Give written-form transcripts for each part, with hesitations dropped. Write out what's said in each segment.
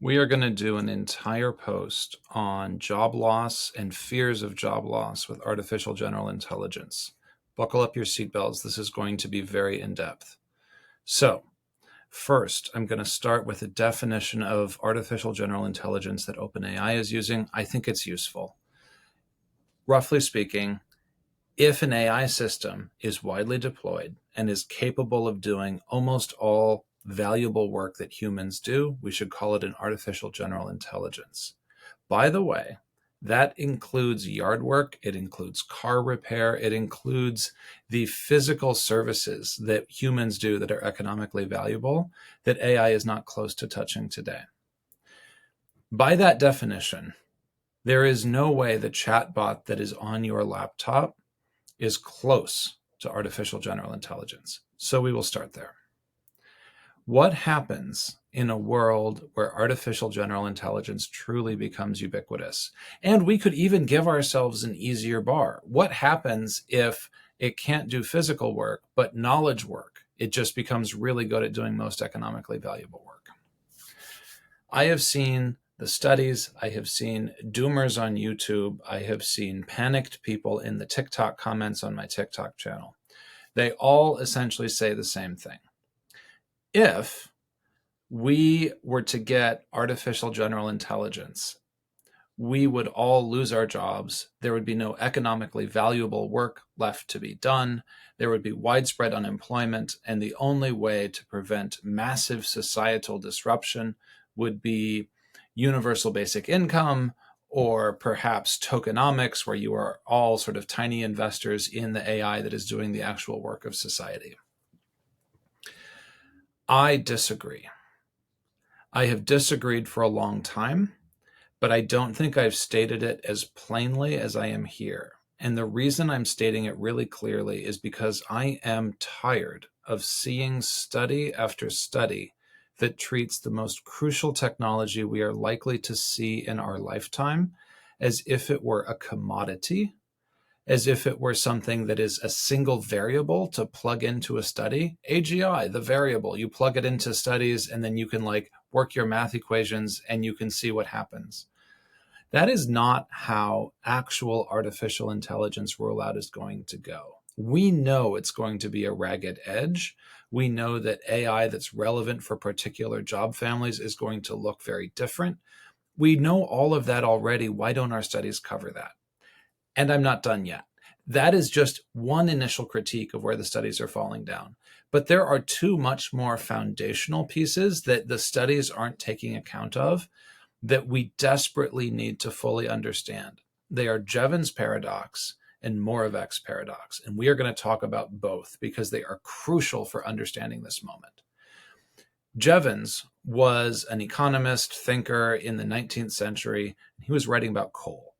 We are going to do an entire post on job loss and fears of job loss with artificial general intelligence. Buckle up your seatbelts. This is going to be very in-depth. So, first, I'm going to start with a definition of artificial general intelligence that OpenAI is using. I think it's useful. Roughly speaking, if an AI system is widely deployed and is capable of doing almost all valuable work that humans do, we should call it an artificial general intelligence. By the way, that includes yard work, it includes car repair, it includes the physical services that humans do that are economically valuable that AI is not close to touching today. By that definition, there is no way the chatbot that is on your laptop is close to artificial general intelligence. So we will start there. What happens in a world where artificial general intelligence truly becomes ubiquitous? And we could even give ourselves an easier bar. What happens if it can't do physical work, but knowledge work? It just becomes really good at doing most economically valuable work. I have seen the studies, I have seen doomers on YouTube, I have seen panicked people in the TikTok comments on my TikTok channel. They all essentially say the same thing. If we were to get artificial general intelligence, we would all lose our jobs. There would be no economically valuable work left to be done. There would be widespread unemployment, and the only way to prevent massive societal disruption would be universal basic income, or perhaps tokenomics, where you are all sort of tiny investors in the AI that is doing the actual work of society. I disagree. I have disagreed for a long time, but I don't think I've stated it as plainly as I am here. And the reason I'm stating it really clearly is because I am tired of seeing study after study that treats the most crucial technology we are likely to see in our lifetime as if it were a commodity, as if it were something that is a single variable to plug into a study. AGI, the variable, you plug it into studies and then you can work your math equations and you can see what happens. That is not how actual artificial intelligence rollout is going to go. We know it's going to be a ragged edge. We know that AI that's relevant for particular job families is going to look very different. We know all of that already. Why don't our studies cover that? And I'm not done yet. That is just one initial critique of where the studies are falling down. But there are two much more foundational pieces that the studies aren't taking account of that we desperately need to fully understand. They are Jevons Paradox and Moravec's paradox. And we are going to talk about both because they are crucial for understanding this moment. Jevons was an economist, thinker in the 19th century. He was writing about coal.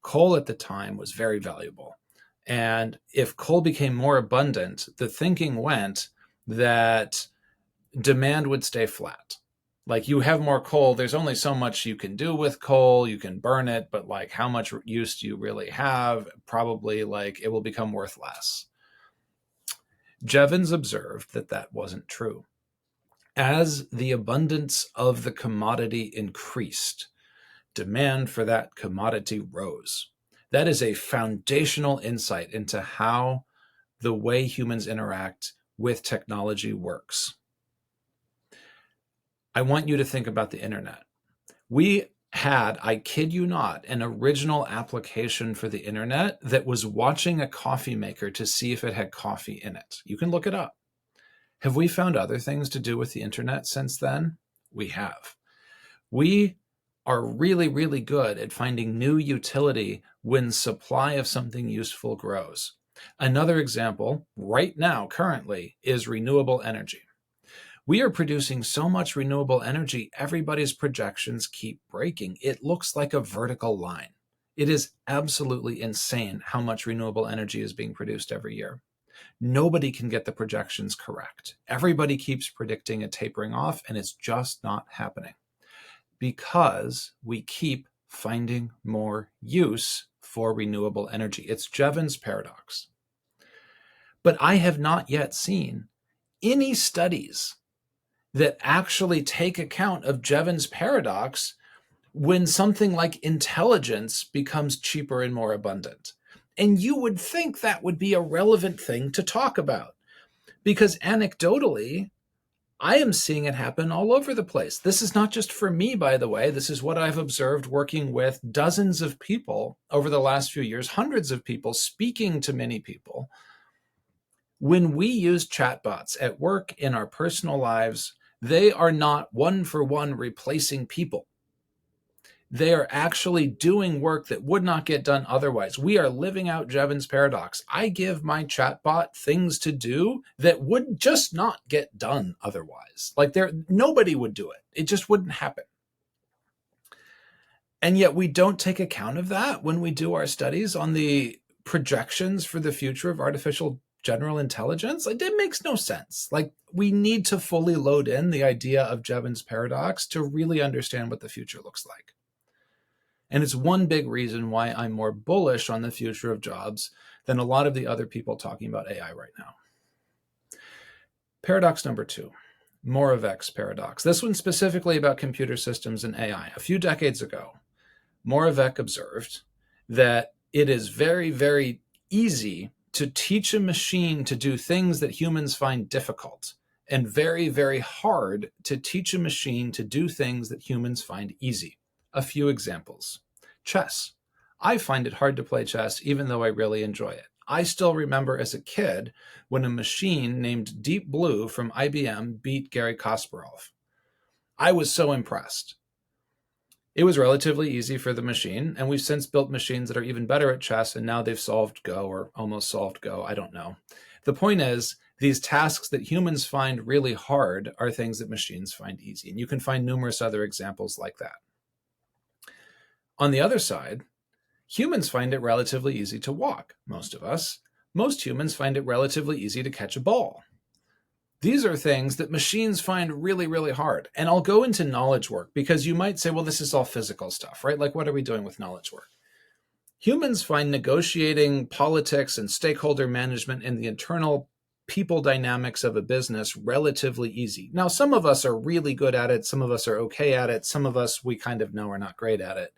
Coal at the time was very valuable. And if coal became more abundant, the thinking went that demand would stay flat. You have more coal, there's only so much you can do with coal. You can burn it, but how much use do you really have? Probably it will become worth less. Jevons observed that that wasn't true. As the abundance of the commodity increased, demand for that commodity rose. That is a foundational insight into how the way humans interact with technology works. I want you to think about the internet. We had, I kid you not, an original application for the internet that was watching a coffee maker to see if it had coffee in it. You can look it up. Have we found other things to do with the internet since then? We have. We are really, really good at finding new utility when supply of something useful grows. Another example right now, currently, is renewable energy. We are producing so much renewable energy, everybody's projections keep breaking. It looks like a vertical line. It is absolutely insane how much renewable energy is being produced every year. Nobody can get the projections correct. Everybody keeps predicting a tapering off, and it's just not happening because we keep finding more use for renewable energy. It's Jevons paradox. But I have not yet seen any studies that actually take account of Jevons paradox when something like intelligence becomes cheaper and more abundant. And you would think that would be a relevant thing to talk about, because anecdotally, I am seeing it happen all over the place. This is not just for me, by the way. This is what I've observed working with dozens of people over the last few years, hundreds of people, speaking to many people. When we use chatbots at work, in our personal lives, they are not one-for-one replacing people. They are actually doing work that would not get done otherwise. We are living out Jevons paradox. I give my chatbot things to do that would just not get done otherwise. Like nobody would do it. It just wouldn't happen. And yet we don't take account of that when we do our studies on the projections for the future of artificial general intelligence. Like, it makes no sense. Like, we need to fully load in the idea of Jevons paradox to really understand what the future looks like. And it's one big reason why I'm more bullish on the future of jobs than a lot of the other people talking about AI right now. Paradox number 2, Moravec's paradox. This one's specifically about computer systems and AI. A few decades ago, Moravec observed that it is very, very easy to teach a machine to do things that humans find difficult, and very, very hard to teach a machine to do things that humans find easy. A few examples. Chess. I find it hard to play chess, even though I really enjoy it. I still remember as a kid when a machine named Deep Blue from IBM beat Garry Kasparov. I was so impressed. It was relatively easy for the machine, and we've since built machines that are even better at chess, and now they've solved Go, or almost solved Go. I don't know. The point is, these tasks that humans find really hard are things that machines find easy, and you can find numerous other examples like that. On the other side, humans find it relatively easy to walk, most of us. Most humans find it relatively easy to catch a ball. These are things that machines find really, really hard. And I'll go into knowledge work because you might say, well, this is all physical stuff, right? Like, what are we doing with knowledge work? Humans find negotiating politics and stakeholder management and the internal people dynamics of a business relatively easy. Now, some of us are really good at it. Some of us are okay at it. Some of us, we kind of know are not great at it.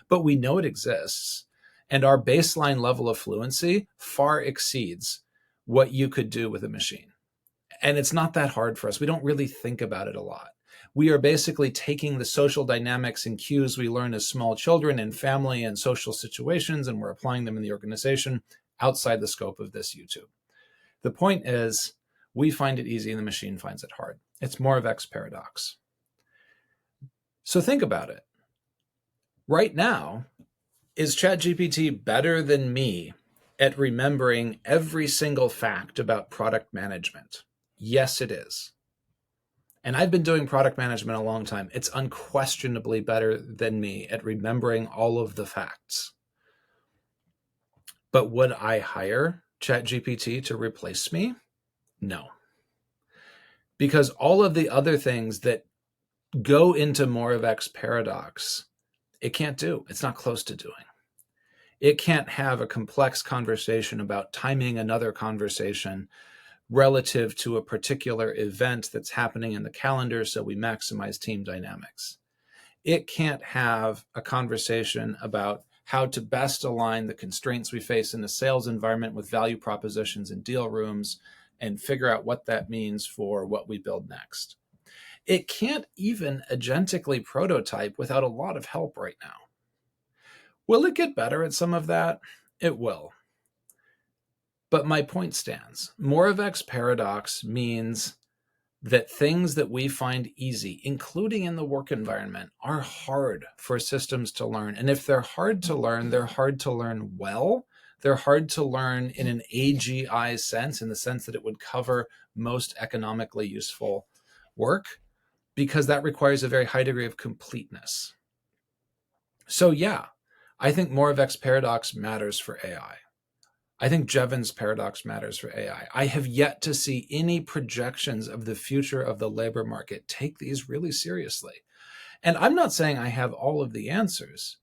But we know it exists. And our baseline level of fluency far exceeds what you could do with a machine. And it's not that hard for us. We don't really think about it a lot. We are basically taking the social dynamics and cues we learn as small children in family and social situations, and we're applying them in the organization outside the scope of this YouTube. The point is, we find it easy and the machine finds it hard. It's Moravec's paradox. So think about it. Right now, is ChatGPT better than me at remembering every single fact about product management? Yes, it is. And I've been doing product management a long time. It's unquestionably better than me at remembering all of the facts. But would I hire ChatGPT to replace me? No. Because all of the other things that go into Moravec's paradox, it can't do. It's not close to doing. It can't have a complex conversation about timing another conversation relative to a particular event that's happening in the calendar so we maximize team dynamics. It can't have a conversation about how to best align the constraints we face in the sales environment with value propositions and deal rooms and figure out what that means for what we build next. It can't even agentically prototype without a lot of help right now. Will it get better at some of that? It will. But my point stands. Moravec's paradox means that things that we find easy, including in the work environment, are hard for systems to learn. And if they're hard to learn, they're hard to learn well. They're hard to learn in an AGI sense, in the sense that it would cover most economically useful work, because that requires a very high degree of completeness. So yeah, I think Moravec's paradox matters for AI. I think Jevons paradox matters for AI. I have yet to see any projections of the future of the labor market take these really seriously. And I'm not saying I have all of the answers.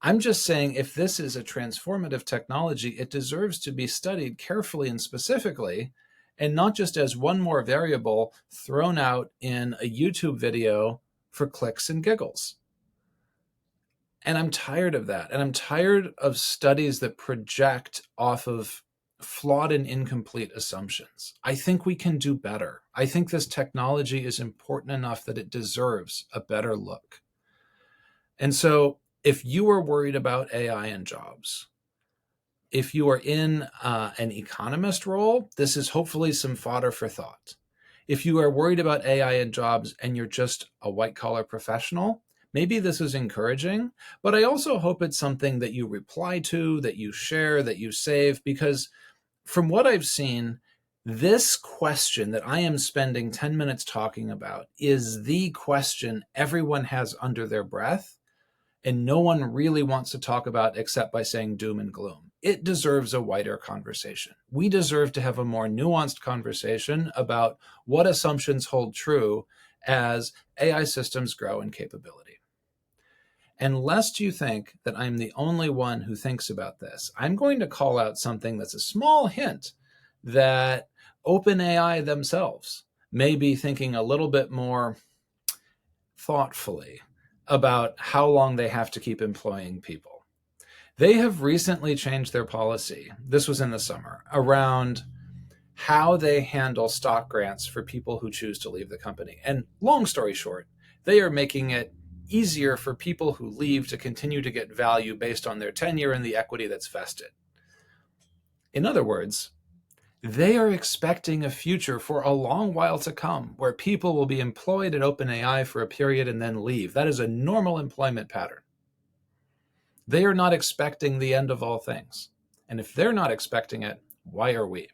I'm just saying if this is a transformative technology, it deserves to be studied carefully and specifically and not just as one more variable thrown out in a YouTube video for clicks and giggles. And I'm tired of that. And I'm tired of studies that project off of flawed and incomplete assumptions. I think we can do better. I think this technology is important enough that it deserves a better look. And so if you are worried about AI and jobs, if you are in an economist role, this is hopefully some fodder for thought. If you are worried about AI and jobs and you're just a white-collar professional, maybe this is encouraging, but I also hope it's something that you reply to, that you share, that you save, because from what I've seen, this question that I am spending 10 minutes talking about is the question everyone has under their breath, and no one really wants to talk about except by saying doom and gloom. It deserves a wider conversation. We deserve to have a more nuanced conversation about what assumptions hold true as AI systems grow in capability. And lest you think that I'm the only one who thinks about this, I'm going to call out something that's a small hint that OpenAI themselves may be thinking a little bit more thoughtfully about how long they have to keep employing people. They have recently changed their policy, this was in the summer, around how they handle stock grants for people who choose to leave the company. And long story short, they are making it easier for people who leave to continue to get value based on their tenure and the equity that's vested. In other words, they are expecting a future for a long while to come where people will be employed at OpenAI for a period and then leave. That is a normal employment pattern. They are not expecting the end of all things. And if they're not expecting it, why are we?